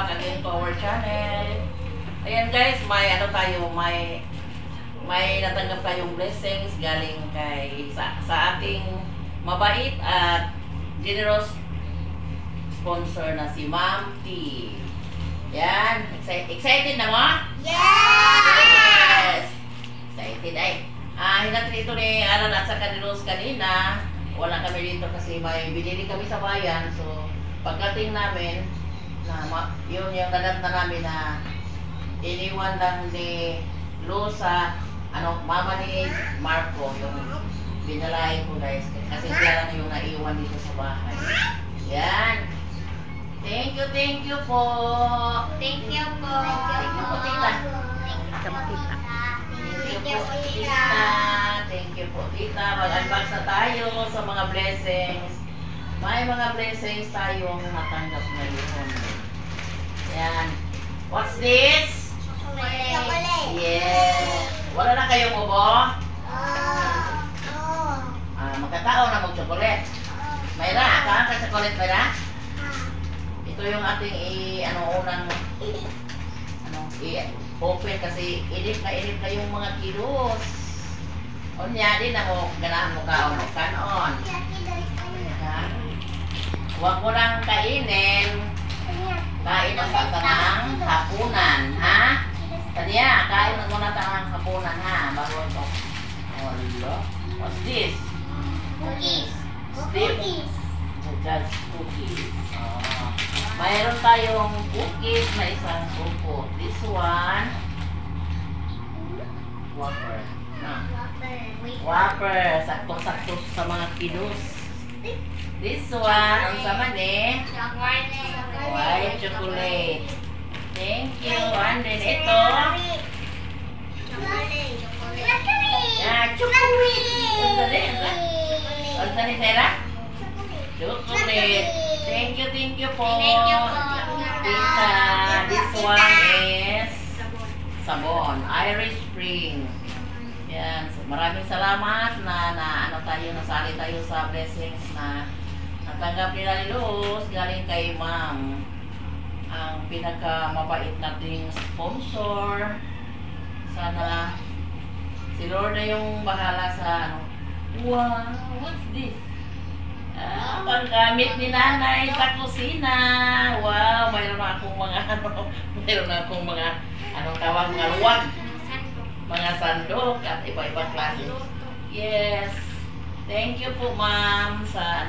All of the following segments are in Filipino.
back again to our channel. Ayan guys, may ano tayo, may natanggap tayong blessings galing sa ating mabait at generous sponsor na si Ma'am T. Yan, excited na mo? Yes! Excited ay. Hinatid ito ni Alan at saka ni Rose kanina. Wala kami dito kasi may binili kami sa bayan. So, pagdating namin, yun yung nadat na namin na iniwan lang ni Lusa, mama ni Marco, yung binalain ko guys. Kasi sila lang yung naiwan dito sa bahay. Yan. Thank you po. Thank you po. Thank you po, tita. Thank you po, tita. Mag-unbox na tayo sa mga blessings. May mga blessings tayong natanggap ngayon. Yan. What's this? Chocolate. Yes. Wala na kayong ubo? Magkatao na mag-chocolate. Mayra, ka chocolate, Mayra? Ito yung ating unang open kasi inip na yung mga kilos. Onya din na mo ganahan mo kanon. Huwag mo lang kainin. Kain mo sa tanang hapunan, ha? Tanya, kain mo muna tanang hapunan, ha? Bago ito. Hello. What's this? Cookies. Cookies. That's cookies. Mayroon tayong cookies na isang suko. This one, Whopper. Whopper. Sakto-sakto sa mga kilos. This one, ang sama ni white chocolate. Thank you. And then ito, chocolate. Ang dali, Sarah? Chocolate. Thank you po. Tita, this one is sabon, Irish Spring. Yan. So, maraming salamat na nasali tayo sa blessings na natanggap nila ni Luz galing kay Ma'am. Ang pinakamabait nating sponsor. Sana si Lord na yung bahala sa Wow, what's this? Panggamit ni nanay sa kusina. Wow, mayroon akong mga tawag, mga luwag, mga sandok at iba-ibang klase. Yes. Thank you po, ma'am, sa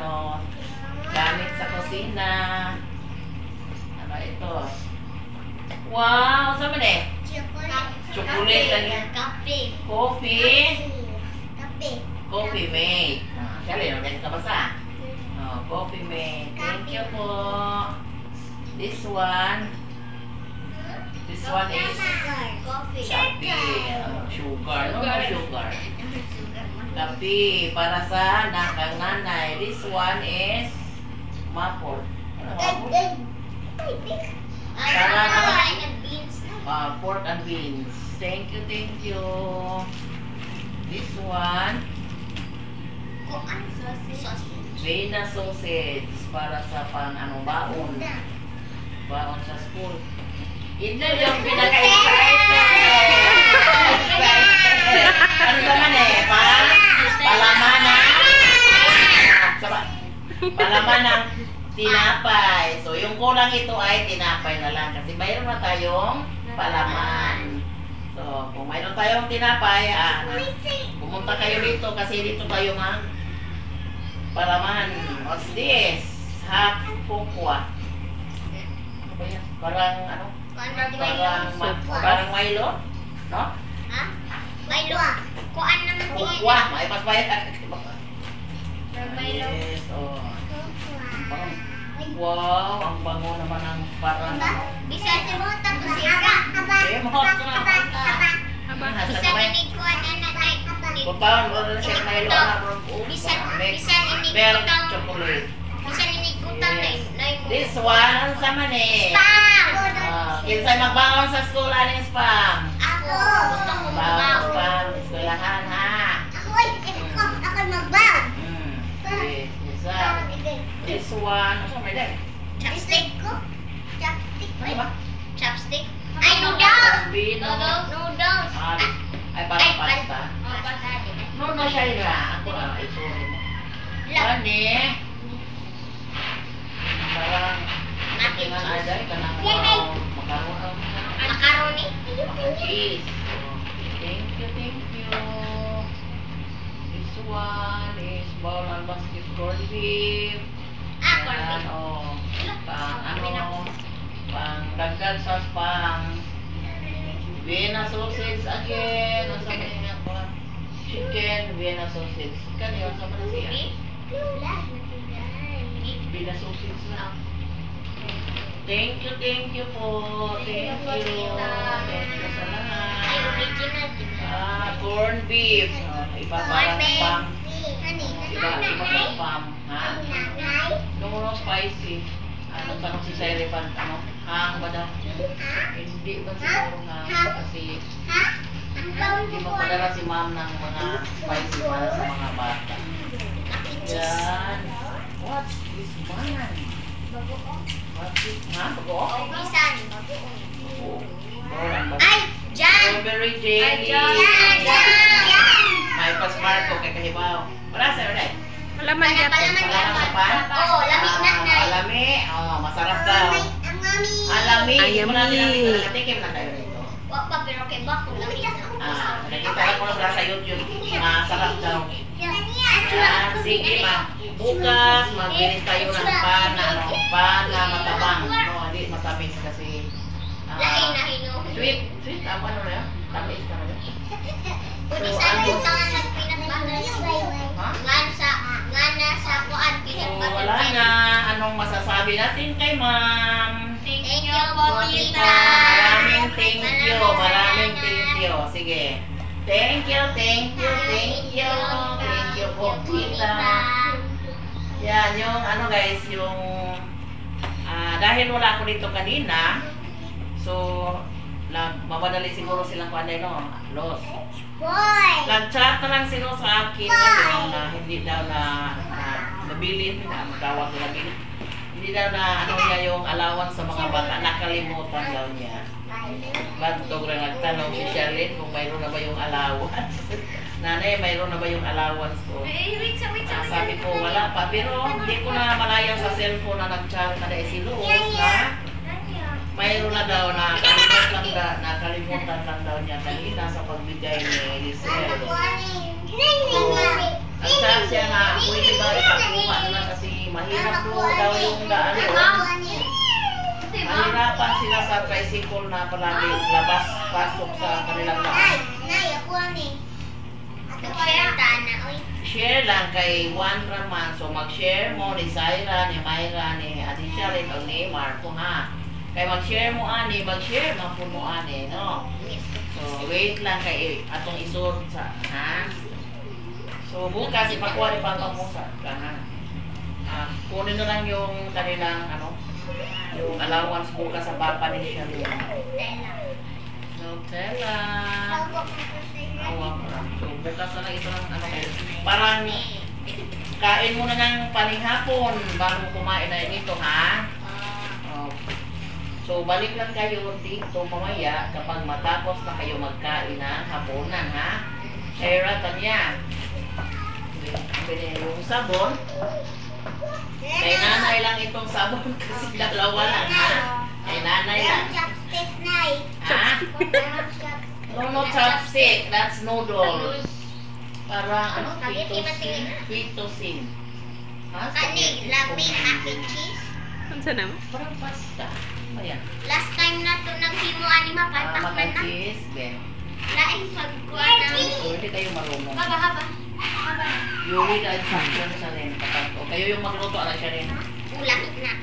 gamit sa kusina. Ito. Wow, sama na chocolate lang. Coffee. Coffee mate. Siyali, ganyan ka basa. Coffee mate. Thank you po. This one is coffee. Sugar. No sugar. Kape para sa nanay. This one is maple. Pork and beans. Thank you. This one, Vena sausage para sa baon sa school. Ito yung pinaka-excited. Ano naman palaman ng tinapay. So yung kulang ito ay tinapay na lang kasi mayroon na tayong palaman. So kung mayroon tayong tinapay, pumunta kayo dito kasi dito tayo palaman. What's this? Hot cocoa. Ano ba yan? Parang Milo? No? Ha? Milo. Kuan naman din. Cocoa. May pasbayad. Milo. Yes. Wow, ang bango naman ng parang Bisan si mo tapos sira. Bisan ini kuan ay. Kupang order siya Milo na bro. Bisan ini Milk kutang. chocolate. Bisan ini kutang na This one sama ni. Kinsay magbangon sa school aning spam. Ako. Gusto mo Spam, magbaw. eskwelahan ha. Ako magbaw. Isa. This one, ano may dahil? Chopstick ko. Ano ba? Chopstick. Ay, noodles! Bino. Noodles. Ay, parang pasta. Oh, pasta. No, siya yun Ako, isuri mo. Ani. Parang, tingnan aday ka ng makaroon. Macaroni. Cheese. Thank you, thank you. This one is bowl and basket corned beef. Corned Yan, beef. pang dagdag sauce, pang Vienna sausage again. Ang sabi niya ko, chicken, Vienna sausage. Kanyo, sa mga siya? Vienna sausage na. Thank you po. Thank you. Thank you sa lahat. Ay, original. Corned beef. Iba parang pang. Iba sa pam. Ha? No, spicy. Ano tanong si Sherry Pan? Hang ba daw? Hindi ba siguro hang? Kasi hindi mapadala si ma'am ng mga spicy para sa mga bata. Yan. What's this man? What's this? Ha? Bago? Bisan. Ay! Jan! Strawberry jelly. May pasmarko kay kahibaw. Wala sa ulit. Malaman niya po. Wala sa pan? Oo, lami na. Alami. Masarap daw. Alami. Ay, Hindi mo natin yummy. nakatikim na tayo rito. Wag pa, pero kay Bak, kung lami na. Nakita lang ko na sa YouTube. Masarap daw. Sige ma. Bukas, magbili tayo ng pan na matabang. No, hindi matamis kasi Lain na hino. sweet. Sweet, ano na yun? Tamis na yun. Pwede sa tangan ng peanut butter. Ha? Ngana sa kuan, peanut So, butter. wala na. Anong masasabi natin kay ma'am? Thank you po, tita. Maraming thank you. Maraming thank you. Sige. Thank you po, tita. Yan, yung ano guys, yung dahil wala ako dito kanina, so mamadali siguro silang kuanday no, los. Nag-chat na lang sila sa akin ngayon na hindi daw na nabili, matawag na nabili. Hindi daw na ano niya yung allowance sa mga bata, nakalimutan daw niya. Ba't ito nagtanong si Charlene kung mayroon na ba yung allowance? Nanay, mayroon na ba yung allowance ko? Sabi ko, wala pa. Pero hindi ko na malayan sa cellphone na nag-chat na dahil si Luz na mayroon na daw na nakalimutan lang daw niya kanina sa pagbigay ni Lisel. Nag-chat siya na, pwede ba ipagkuha na lang kasi mahirap daw yung daan. Mahirapan sila sa tricycle na palagi labas-pasok sa kanilang daan. Share lang kay Juan Raman. So mag-share mo ni Zaira, ni Myra, ni Ate Charlotte, o ni Marco ha. Kaya mag-share mo ani, mag-share ng puno ani, no? So wait lang kay atong isort sa ha. So bukas ipakuha ni Papa mo sa ha. Kunin na lang yung kanilang yung allowance bukas sa Papa ni Charlotte. Nutella. So, bukas na lang ito ng parang kain muna ng panihapon bago kumain na dito, ha? So, balik lang kayo dito mamaya kapag matapos na kayo magkain ng hapunan, ha? Share tanya. Yung sabon. Kay nanay lang itong sabon kasi dalawa lang, ha? Kay nanay lang. Ha? No chopstick. That's noodles. Parang fitosin. Ha? Lami, mac and cheese. Ano sa naman? Parang pasta. Ayan. Last time na to nagtimo anima patak Mac man and na. cheese. Then, Lain pagkuha ng so, hindi kayo marunong. haba. You read the instructions sa rin. Kapag, o kayo yung magluto, ala siya rin. Ulahit na.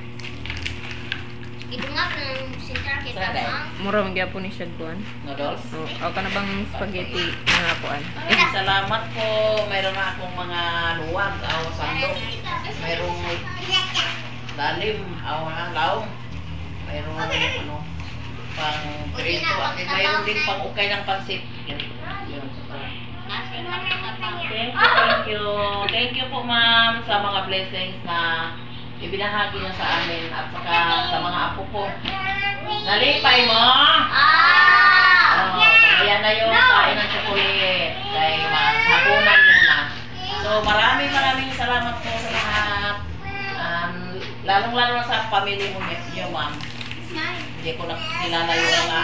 Ibungap ng sintra kita Sarap. bang. Mura man gyapon ni siya kuan. Noodles. O ka na bang spaghetti nga kuan? Salamat po. Mayroon na akong mga luwag o sandok. Mayroong lalim o laong. Mayroong pang prito. At mayroon din pang ukay ng pansit. Yan. Thank you. Thank you po ma'am sa mga blessings na ibinahagi niyo sa amin at saka sa mga apo ko. Nalipay mo? Ayan na yung kain ng chocolate. Kaya maghapunan muna. So maraming salamat po sa lahat. Lalong-lalo na sa pamilya mo niyo, ma'am. Hindi ko na kilala yung mga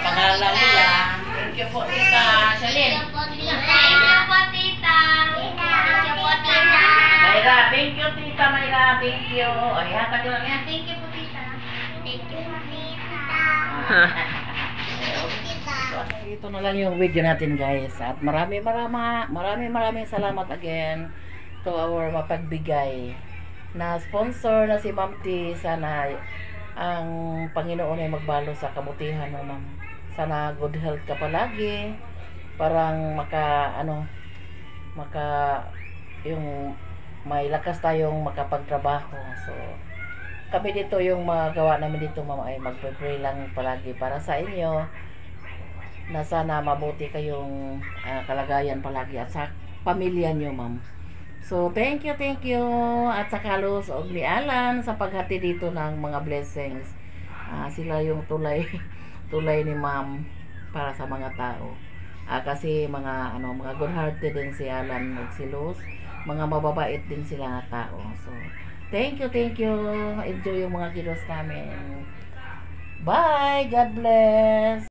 pangalan nila. Thank you po, Tita Shalyn. Mayra, thank you, Tita Mayra. Thank you. Ay, hatag ko lang yan. Thank you po, tita. Thank you po, tita. So, ito na lang yung video natin, guys. At maraming salamat again to our mapagbigay na sponsor na si Ma'am T. Sana ang Panginoon ay magbalo sa kabutihan mo, ma'am. Sana good health ka palagi. Parang yung may lakas tayong makapagtrabaho. So, kami dito yung magawa namin dito, ma'am, ay magpe-pray lang palagi para sa inyo na sana mabuti kayong kalagayan palagi at sa pamilya nyo, ma'am. So, thank you at sa Carlos o ni Alan sa paghati dito ng mga blessings. Sila yung tulay ni ma'am para sa mga tao. Kasi mga good hearted din si Alan at si Luz. Mga mababait din sila na tao. So, thank you. Enjoy yung mga kilos namin. Bye! God bless!